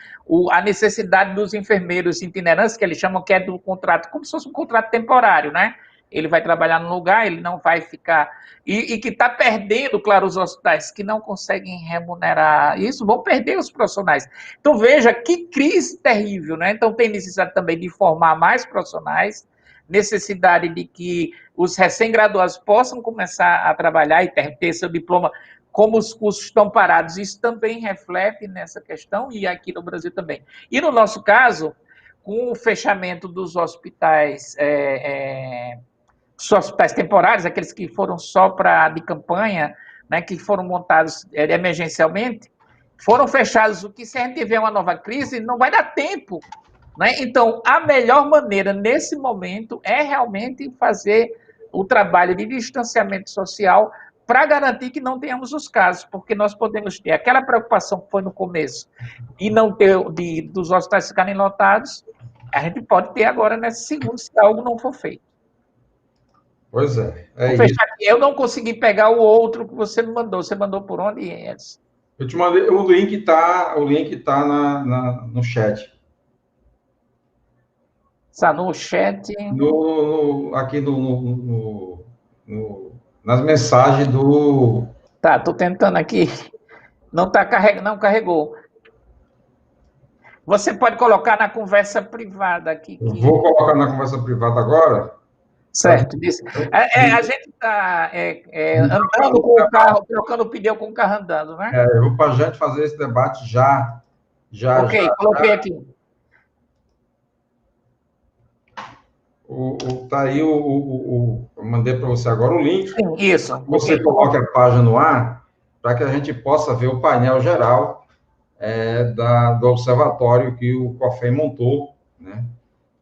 Speaker 2: A necessidade dos enfermeiros itinerantes, que eles chamam que é do contrato, como se fosse um contrato temporário, né? Ele vai trabalhar no lugar, ele não vai ficar... E que está perdendo, claro, os hospitais que não conseguem remunerar isso, vão perder os profissionais. Então, veja que crise terrível, né? Então, tem necessidade também de formar mais profissionais, necessidade de que os recém-graduados possam começar a trabalhar e ter seu diploma, como os cursos estão parados. Isso também reflete nessa questão, e aqui no Brasil também. E no nosso caso, com o fechamento dos hospitais, hospitais temporários, aqueles que foram só de campanha, né, que foram montados emergencialmente, foram fechados. O que, se a gente tiver uma nova crise, não vai dar tempo, né? Então, a melhor maneira nesse momento é realmente fazer o trabalho de distanciamento social para garantir que não tenhamos os casos, porque nós podemos ter aquela preocupação que foi no começo e não ter dos hospitais ficarem lotados, a gente pode ter agora nesse segundo, se algo não for feito.
Speaker 1: Pois é.
Speaker 2: Vou fechar aqui. Eu não consegui pegar o outro que você me mandou. Você mandou por onde, Edson?
Speaker 1: Eu te mandei, o link está no chat.
Speaker 2: Está no chat?
Speaker 1: Aqui nas mensagens do...
Speaker 2: Tá, estou tentando aqui. Não carregou. Você pode colocar na conversa privada aqui.
Speaker 1: Eu vou colocar na conversa privada agora?
Speaker 2: Certo. A gente está andando com o carro, trocando o pneu com o carro andando, né?
Speaker 1: Eu vou para a gente fazer esse debate já.
Speaker 2: Coloquei aqui.
Speaker 1: Tá aí eu mandei para você agora o link.
Speaker 2: Sim, isso.
Speaker 1: Você coloca a página no ar para que a gente possa ver o painel geral do observatório que o COFEM montou, né?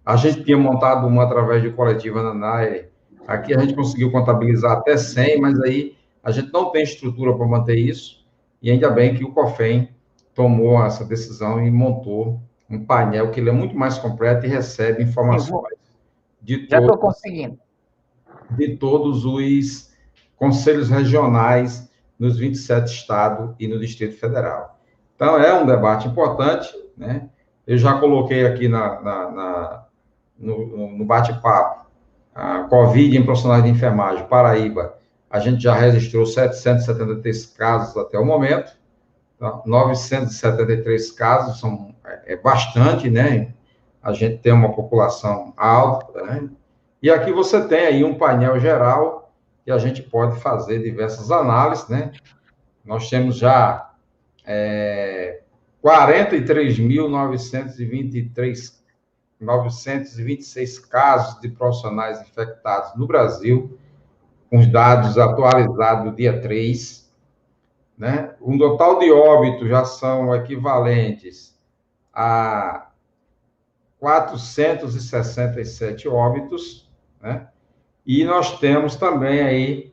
Speaker 1: A gente tinha montado uma através de coletiva na NAE. Aqui a gente conseguiu contabilizar até 100, mas aí a gente não tem estrutura para manter isso. E ainda bem que o COFEM tomou essa decisão e montou um painel que ele é muito mais completo e recebe informações
Speaker 2: já estou conseguindo.
Speaker 1: De todos os conselhos regionais nos 27 estados e no Distrito Federal. Então, é um debate importante, né? Eu já coloquei aqui no bate-papo, a Covid em profissionais de enfermagem, Paraíba, a gente já registrou 773 casos até o momento, tá? 973 casos, é bastante, né? A gente tem uma população alta, né? E aqui você tem aí um painel geral que a gente pode fazer diversas análises, né? Nós temos já 43.926 casos de profissionais infectados no Brasil, com os dados atualizados do dia 3, né? Um total de óbitos já são equivalentes a 467 óbitos, né? E nós temos também aí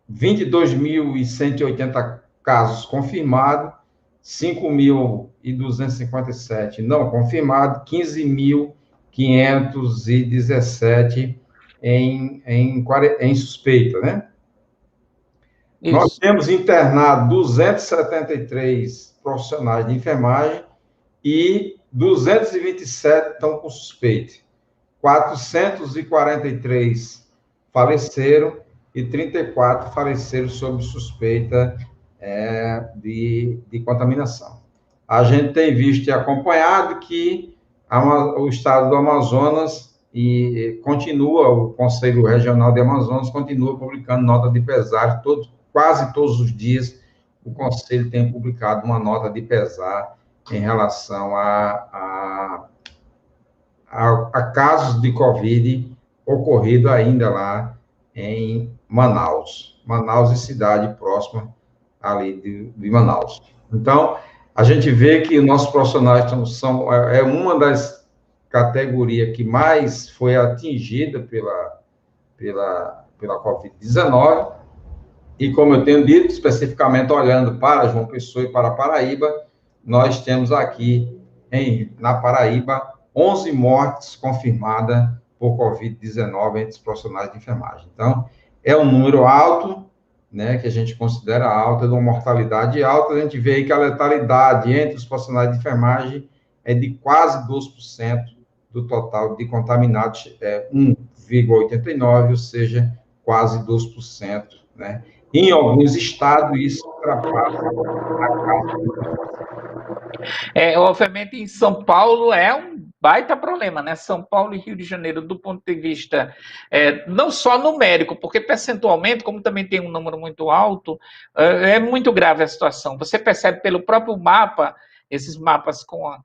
Speaker 1: 22.180 casos confirmados, 5.257 não confirmados, 15.517 em suspeita, né? Isso. Nós temos internado 273 profissionais de enfermagem e 227 estão com suspeita. 443 faleceram e 34 faleceram sob suspeita de contaminação. A gente tem visto e acompanhado que o estado do Amazonas continua, o Conselho Regional de Amazonas continua publicando nota de pesar, quase todos os dias o Conselho tem publicado uma nota de pesar em relação a casos de Covid ocorrido ainda lá em Manaus e cidade próxima ali de Manaus. Então, a gente vê que nossos profissionais é uma das categorias que mais foi atingida pela Covid-19, e como eu tenho dito, especificamente olhando para João Pessoa e para Paraíba, nós temos aqui, na Paraíba, 11 mortes confirmadas por Covid-19 entre os profissionais de enfermagem. Então, é um número alto, né, que a gente considera alto, de uma mortalidade alta. A gente vê aí que a letalidade entre os profissionais de enfermagem é de quase 2% do total de contaminados, 1,89%, ou seja, quase 2%, né? Em alguns estados, isso ultrapassa
Speaker 2: obviamente, em São Paulo é um baita problema, né? São Paulo e Rio de Janeiro, do ponto de vista não só numérico, porque percentualmente, como também tem um número muito alto, é muito grave a situação. Você percebe pelo próprio mapa, esses mapas com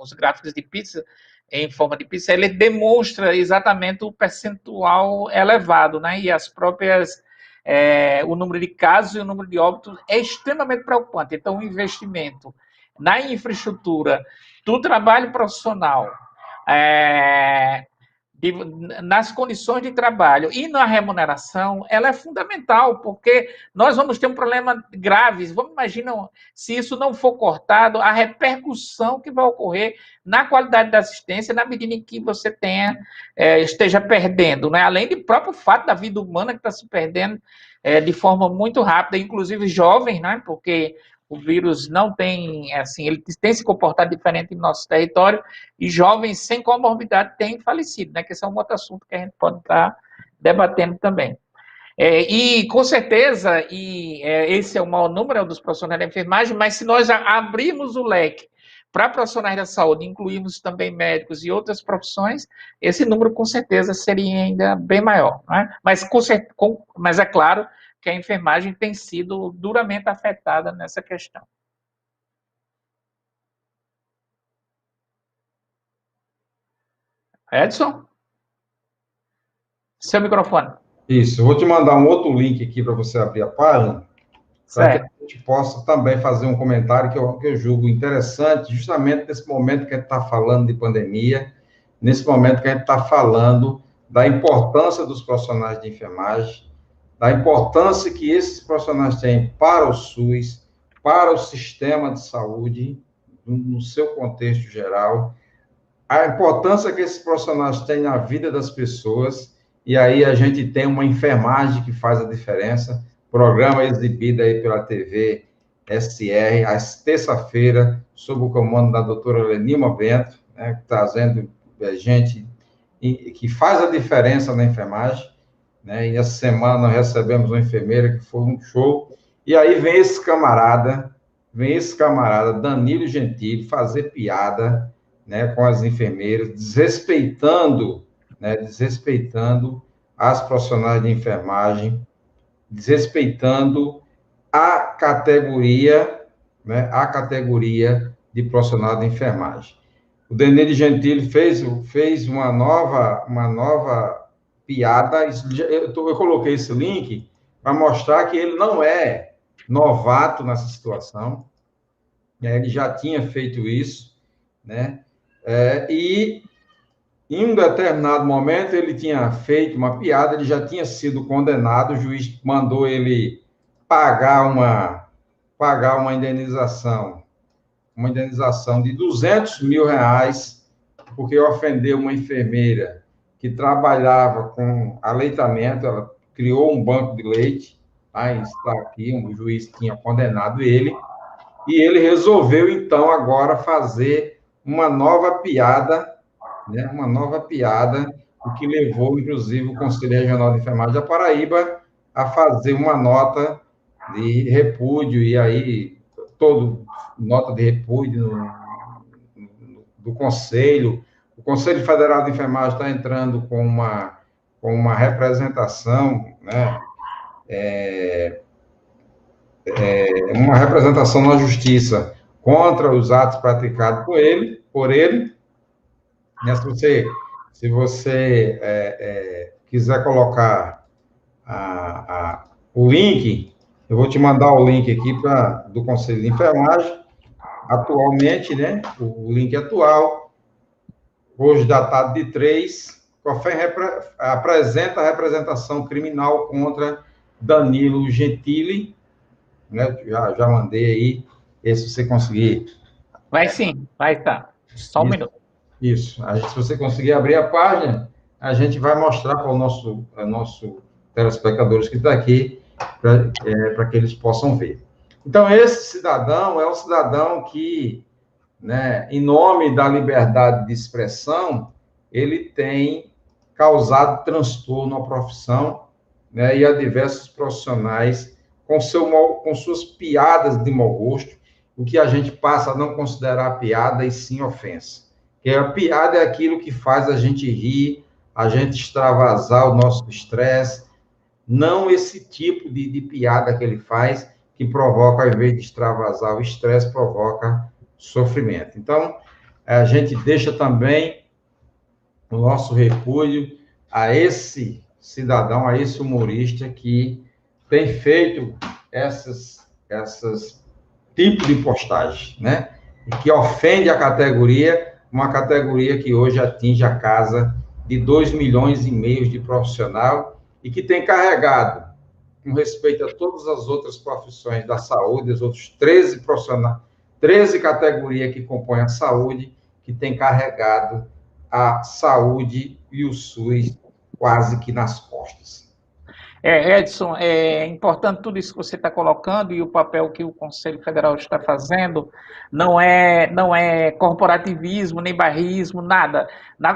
Speaker 2: os gráficos de pizza, em forma de pizza, ele demonstra exatamente o percentual elevado, né? E as próprias... o número de casos e o número de óbitos é extremamente preocupante. Então, o investimento na infraestrutura do trabalho profissional, nas condições de trabalho e na remuneração, ela é fundamental, porque nós vamos ter um problema grave. Vamos imaginar, se isso não for cortado, a repercussão que vai ocorrer na qualidade da assistência, na medida em que você esteja perdendo, né? Além do próprio fato da vida humana que está se perdendo de forma muito rápida, inclusive jovens, né? Porque o vírus não tem, assim, ele tem se comportado diferente no nosso território, e jovens sem comorbidade têm falecido, né? Que esse é um outro assunto que a gente pode estar debatendo também. E, com certeza, esse é o maior número dos profissionais da enfermagem, mas se nós abrirmos o leque para profissionais da saúde, incluirmos também médicos e outras profissões, esse número, com certeza, seria ainda bem maior, né? Mas é claro que a enfermagem tem sido duramente afetada nessa questão. Edson? Seu microfone.
Speaker 1: Isso, eu vou te mandar um outro link aqui para você abrir a página, para que a gente possa também fazer um comentário que eu julgo interessante, justamente nesse momento que a gente está falando de pandemia, nesse momento que a gente está falando da importância dos profissionais de enfermagem, da importância que esses profissionais têm para o SUS, para o sistema de saúde, no seu contexto geral, a importância que esses profissionais têm na vida das pessoas, e aí a gente tem uma enfermagem que faz a diferença, programa exibido aí pela TV SR, às terça-feira, sob o comando da doutora Lenilma Bento, né, trazendo gente que faz a diferença na enfermagem, né? E essa semana nós recebemos uma enfermeira que foi um show. E aí vem esse camarada, Danilo Gentili, fazer piada, né, com as enfermeiras, desrespeitando, né, desrespeitando as profissionais de enfermagem, desrespeitando a categoria, né, a categoria de profissional de enfermagem. O Danilo Gentili fez uma nova piada. Eu coloquei esse link para mostrar que ele não é novato nessa situação, né? Ele já tinha feito isso, né? E em um determinado momento ele tinha feito uma piada, ele já tinha sido condenado, o juiz mandou ele pagar uma indenização de R$ 200.000, porque ofendeu uma enfermeira que trabalhava com aleitamento, ela criou um banco de leite, tá? Está aqui, o juiz tinha condenado ele, e ele resolveu, então, agora fazer uma nova piada, né? Uma nova piada, o que levou, inclusive, o Conselho Regional de Enfermagem da Paraíba a fazer uma nota de repúdio, e aí, nota de repúdio do Conselho. O Conselho Federal de Enfermagem está entrando com uma representação, né? Uma representação na Justiça contra os atos praticados por ele. Né? Se você quiser colocar o link, eu vou te mandar o link aqui do Conselho de Enfermagem, atualmente, né? O link atual, hoje datado de 3, COFEN apresenta a representação criminal contra Danilo Gentili, né? Já mandei aí, se você conseguir.
Speaker 2: Vai sim, vai estar. Só um minuto.
Speaker 1: Isso. Se você conseguir abrir a página, a gente vai mostrar para o nosso telespectadores que está aqui, para que eles possam ver. Então, esse cidadão é um cidadão que, né, em nome da liberdade de expressão, ele tem causado transtorno à profissão, né, e a diversos profissionais com suas piadas de mau gosto, o que a gente passa a não considerar piada e sim ofensa. Que a piada é aquilo que faz a gente rir, a gente extravasar o nosso estresse, não esse tipo de piada que ele faz, que provoca, ao invés de extravasar o estresse, provoca sofrimento. Então, a gente deixa também o nosso repúdio a esse cidadão, a esse humorista que tem feito esses tipos de postagem, né? E que ofende a categoria, uma categoria que hoje atinge a casa de 2,5 milhões de profissional e que tem carregado, com respeito a todas as outras profissões da saúde, os outros 13 profissionais, 13 categorias que compõem a saúde, que tem carregado a saúde e o SUS quase que nas costas.
Speaker 2: Edson, é importante tudo isso que você está colocando e o papel que o Conselho Federal está fazendo não é corporativismo, nem barrismo, nada.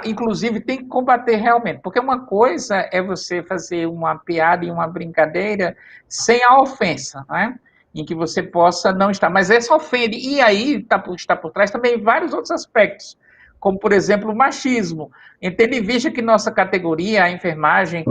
Speaker 2: Inclusive, tem que combater realmente, porque uma coisa é você fazer uma piada e uma brincadeira sem a ofensa, né? Em que você possa não estar, mas essa ofende. E aí está por trás também vários outros aspectos, como, por exemplo, o machismo. Tendo em vista que nossa categoria, a enfermagem,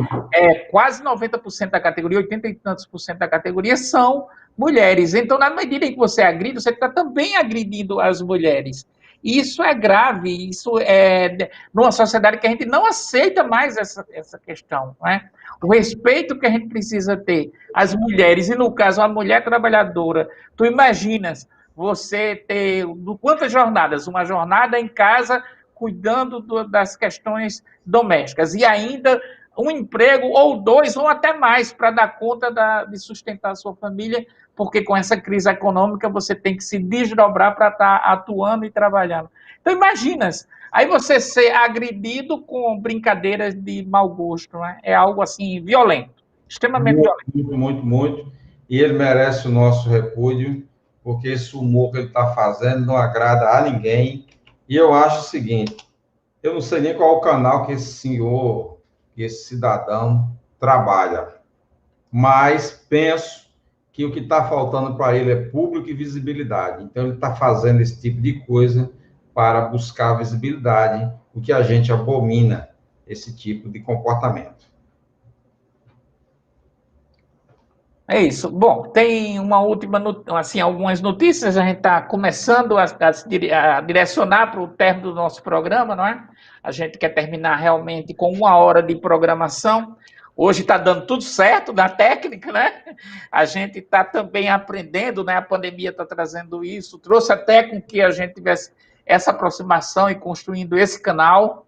Speaker 2: quase 90% da categoria, 80 e tantos por cento da categoria são mulheres. Então, na medida em que você agride, você está também agredindo as mulheres. E isso é grave, isso é numa sociedade que a gente não aceita mais essa questão, né? O respeito que a gente precisa ter às mulheres, e no caso, a mulher trabalhadora, tu imaginas você ter quantas jornadas? Uma jornada em casa, cuidando das questões domésticas, e ainda um emprego, ou 2, ou até mais, para dar conta de sustentar a sua família, porque com essa crise econômica você tem que se desdobrar para estar atuando e trabalhando. Então, imaginas, aí você ser agredido com brincadeiras de mau gosto, né? É algo assim, violento, extremamente violento.
Speaker 1: Muito. E ele merece o nosso repúdio, porque esse humor que ele está fazendo não agrada a ninguém. E eu acho o seguinte, eu não sei nem qual é o canal que esse senhor, que esse cidadão trabalha, mas penso que o que está faltando para ele é público e visibilidade. Então, ele está fazendo esse tipo de coisa para buscar visibilidade, o que a gente abomina, esse tipo de comportamento.
Speaker 2: É isso. Bom, tem uma última, assim, algumas notícias, a gente está começando a direcionar para o término do nosso programa, não é? A gente quer terminar realmente com 1 hora de programação. Hoje está dando tudo certo na técnica, né? A gente está também aprendendo, né? A pandemia está trazendo isso, trouxe até com que a gente tivesse essa aproximação e construindo esse canal,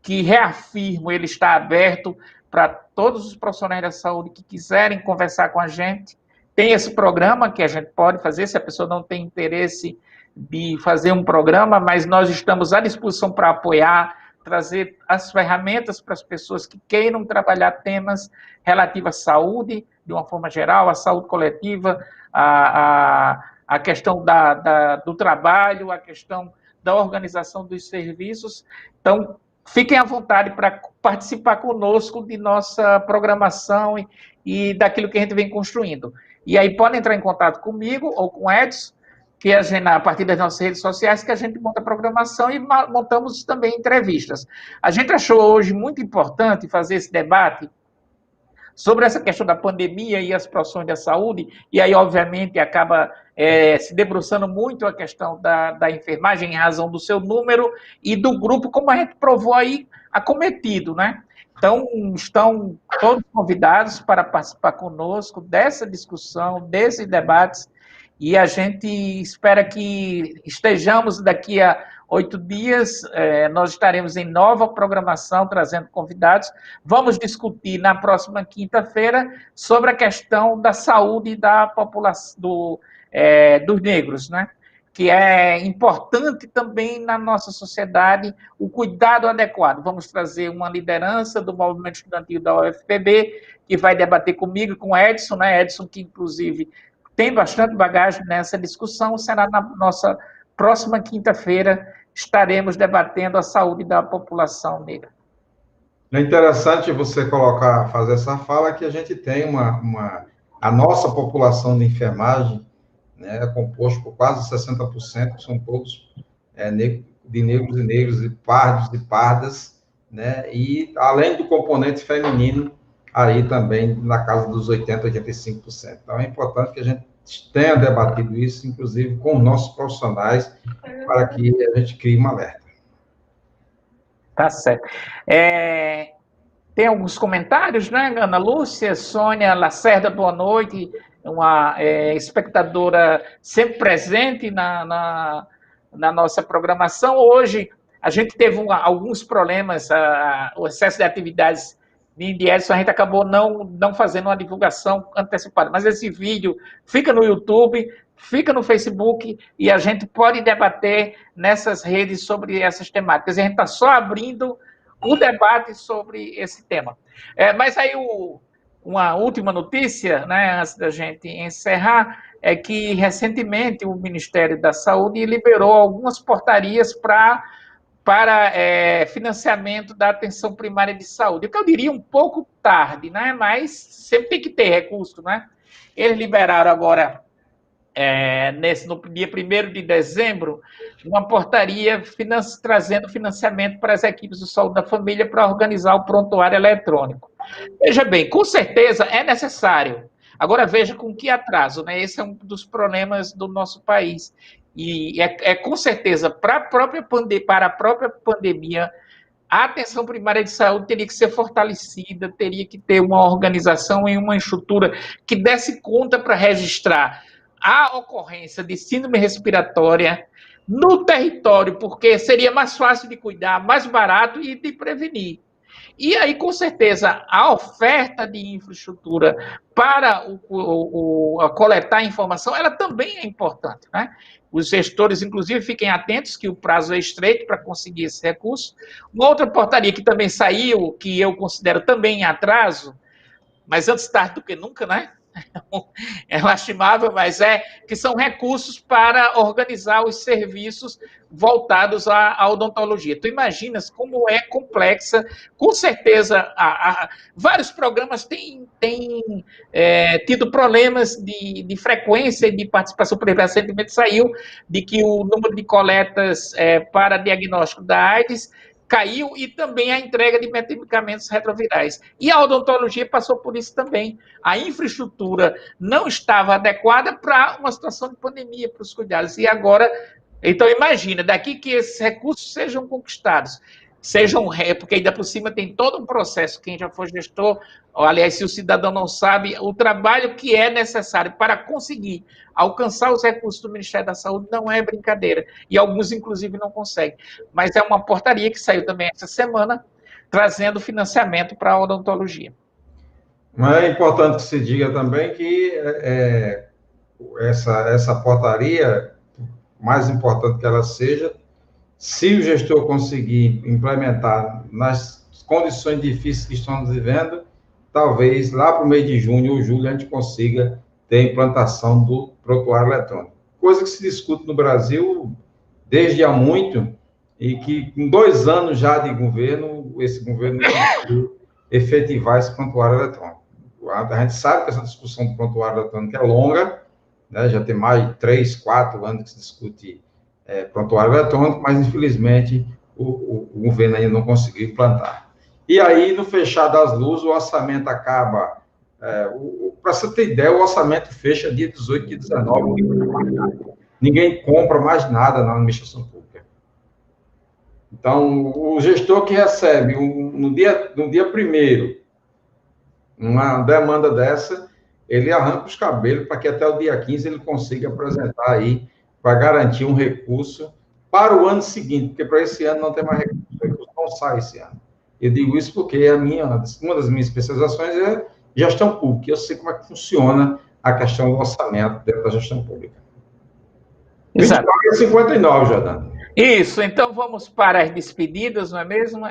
Speaker 2: que reafirmo, ele está aberto para todos os profissionais da saúde que quiserem conversar com a gente. Tem esse programa que a gente pode fazer, se a pessoa não tem interesse de fazer um programa, mas nós estamos à disposição para apoiar, trazer as ferramentas para as pessoas que queiram trabalhar temas relativos à saúde, de uma forma geral, à saúde coletiva, a questão do trabalho, a questão da organização dos serviços. Então, fiquem à vontade para participar conosco de nossa programação e daquilo que a gente vem construindo. E aí podem entrar em contato comigo ou com o Edson, que a gente, a partir das nossas redes sociais, que a gente monta a programação e montamos também entrevistas. A gente achou hoje muito importante fazer esse debate sobre essa questão da pandemia e as profissões da saúde, e aí, obviamente, acaba se debruçando muito a questão da enfermagem em razão do seu número e do grupo, como a gente provou aí, acometido, né? Então, estão todos convidados para participar conosco dessa discussão, desses debates, e a gente espera que estejamos daqui a 8 dias, nós estaremos em nova programação, trazendo convidados. Vamos discutir na próxima quinta-feira sobre a questão da saúde da população, dos negros, né? Que é importante também na nossa sociedade o cuidado adequado. Vamos trazer uma liderança do movimento estudantil da UFPB, que vai debater comigo e com o Edson, né? Edson, que inclusive tem bastante bagagem nessa discussão, será na nossa próxima quinta-feira, estaremos debatendo a saúde da população negra.
Speaker 1: É interessante você fazer essa fala que a gente tem a nossa população de enfermagem, né, é composto por quase 60%, são todos de negros e negros, e pardos e pardas, né, e além do componente feminino, aí também na casa dos 80%, 85%. Então, é importante que a gente tenha debatido isso, inclusive com os nossos profissionais, para que a gente crie uma alerta.
Speaker 2: Tá certo. Tem alguns comentários, né? Ana Lúcia, Sônia Lacerda, boa noite. Uma espectadora sempre presente na nossa programação. Hoje, a gente teve alguns problemas, o excesso de atividades de Edson, a gente acabou não fazendo uma divulgação antecipada. Mas esse vídeo fica no YouTube, fica no Facebook, e a gente pode debater nessas redes sobre essas temáticas. A gente está só abrindo o debate sobre esse tema. Mas aí, uma última notícia, né, antes da gente encerrar, é que recentemente o Ministério da Saúde liberou algumas portarias para financiamento da atenção primária de saúde. O que eu diria um pouco tarde, né, mas sempre tem que ter recurso, né? Eles liberaram agora, no dia 1º de dezembro, uma portaria trazendo financiamento para as equipes de saúde da família para organizar o prontuário eletrônico. Veja bem, com certeza é necessário. Agora, veja com que atraso, né? Esse é um dos problemas do nosso país. E com certeza, para a própria pandemia, a atenção primária de saúde teria que ser fortalecida, teria que ter uma organização e uma estrutura que desse conta para registrar a ocorrência de síndrome respiratória no território, porque seria mais fácil de cuidar, mais barato e de prevenir. E aí, com certeza, a oferta de infraestrutura para coletar informação, ela também é importante, né? Os gestores, inclusive, fiquem atentos que o prazo é estreito para conseguir esse recurso. Uma outra portaria que também saiu, que eu considero também em atraso, mas antes tarde do que nunca, né? é lastimável, mas que são recursos para organizar os serviços voltados à odontologia. Tu imaginas como é complexa, com certeza, vários programas têm tido problemas de frequência e de participação, por exemplo, recentemente saiu de que o número de coletas para diagnóstico da AIDS caiu e também a entrega de medicamentos retrovirais. E a odontologia passou por isso também. A infraestrutura não estava adequada para uma situação de pandemia, para os cuidados. E agora, então imagina, daqui que esses recursos sejam conquistados, porque ainda por cima tem todo um processo, quem já foi gestor, aliás, se o cidadão não sabe, o trabalho que é necessário para conseguir alcançar os recursos do Ministério da Saúde não é brincadeira, e alguns, inclusive, não conseguem. Mas é uma portaria que saiu também essa semana, trazendo financiamento para a odontologia.
Speaker 1: Mas é importante que se diga também que essa portaria, mais importante que ela seja, se o gestor conseguir implementar nas condições difíceis que estamos vivendo, talvez lá para o mês de junho ou julho a gente consiga ter a implantação do prontuário eletrônico. Coisa que se discute no Brasil desde há muito e que em 2 anos já de governo, esse governo não conseguiu efetivar esse prontuário eletrônico. A gente sabe que essa discussão do prontuário eletrônico é longa, né? Já tem mais de 3, 4 anos que se discute prontuário eletrônico, mas, infelizmente, o governo ainda não conseguiu implantar. E aí, no fechar das luzes, o orçamento acaba... para você ter ideia, o orçamento fecha dia 18, dia 19. Ninguém compra mais nada na administração pública. Então, o gestor que recebe no dia 1º uma demanda dessa, ele arranca os cabelos para que até o dia 15 ele consiga apresentar aí para garantir um recurso para o ano seguinte, porque para esse ano não tem mais recurso, o recurso não sai esse ano. Eu digo isso porque uma das minhas especializações é gestão pública, eu sei como é que funciona a questão do orçamento dentro da gestão pública.
Speaker 2: Exato.
Speaker 1: 59, Jordano.
Speaker 2: Isso, então vamos para as despedidas, não é mesmo?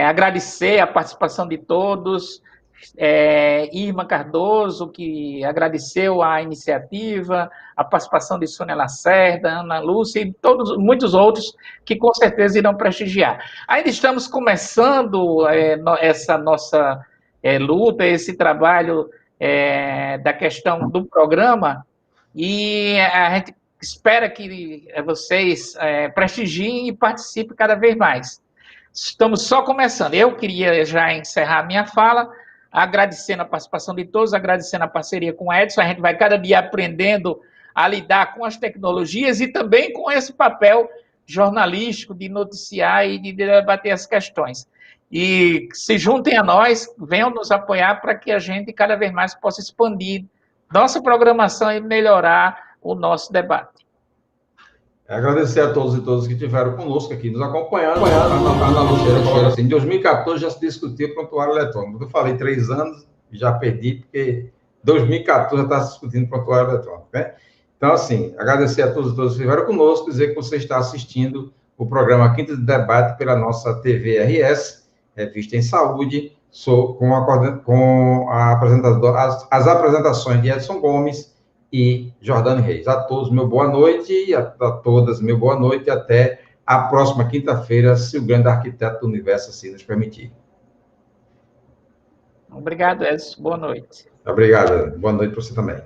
Speaker 2: Agradecer a participação de todos, Irma Cardoso, que agradeceu a iniciativa, a participação de Sônia Lacerda, Ana Lúcia e muitos outros que com certeza irão prestigiar. Ainda estamos começando essa nossa luta, esse trabalho da questão do programa, e a gente espera que vocês prestigiem e participem cada vez mais. Estamos só começando. Eu queria já encerrar a minha fala, agradecendo a participação de todos, agradecendo a parceria com o Edson. A gente vai cada dia aprendendo a lidar com as tecnologias e também com esse papel jornalístico de noticiar e de debater as questões. E se juntem a nós, venham nos apoiar para que a gente cada vez mais possa expandir nossa programação e melhorar o nosso debate.
Speaker 1: Agradecer a todos e todas que estiveram conosco aqui, nos acompanhando. Ana Lúcia falou assim, em 2014 já se discutia prontuário eletrônico. Eu falei 3 anos, já perdi, porque 2014 já está se discutindo prontuário eletrônico, né? Então, assim, agradecer a todos e todas que estiveram conosco, dizer que você está assistindo o programa Quinta de Debate pela nossa TV RS, Revista em Saúde, com as apresentações de Edson Gomes e Jordano Reis. A todos, meu boa noite, e a todas, meu boa noite, e até a próxima quinta-feira, se o grande arquiteto do universo assim nos permitir.
Speaker 2: Obrigado, Edson. Boa noite.
Speaker 1: Obrigado. Boa noite para você também.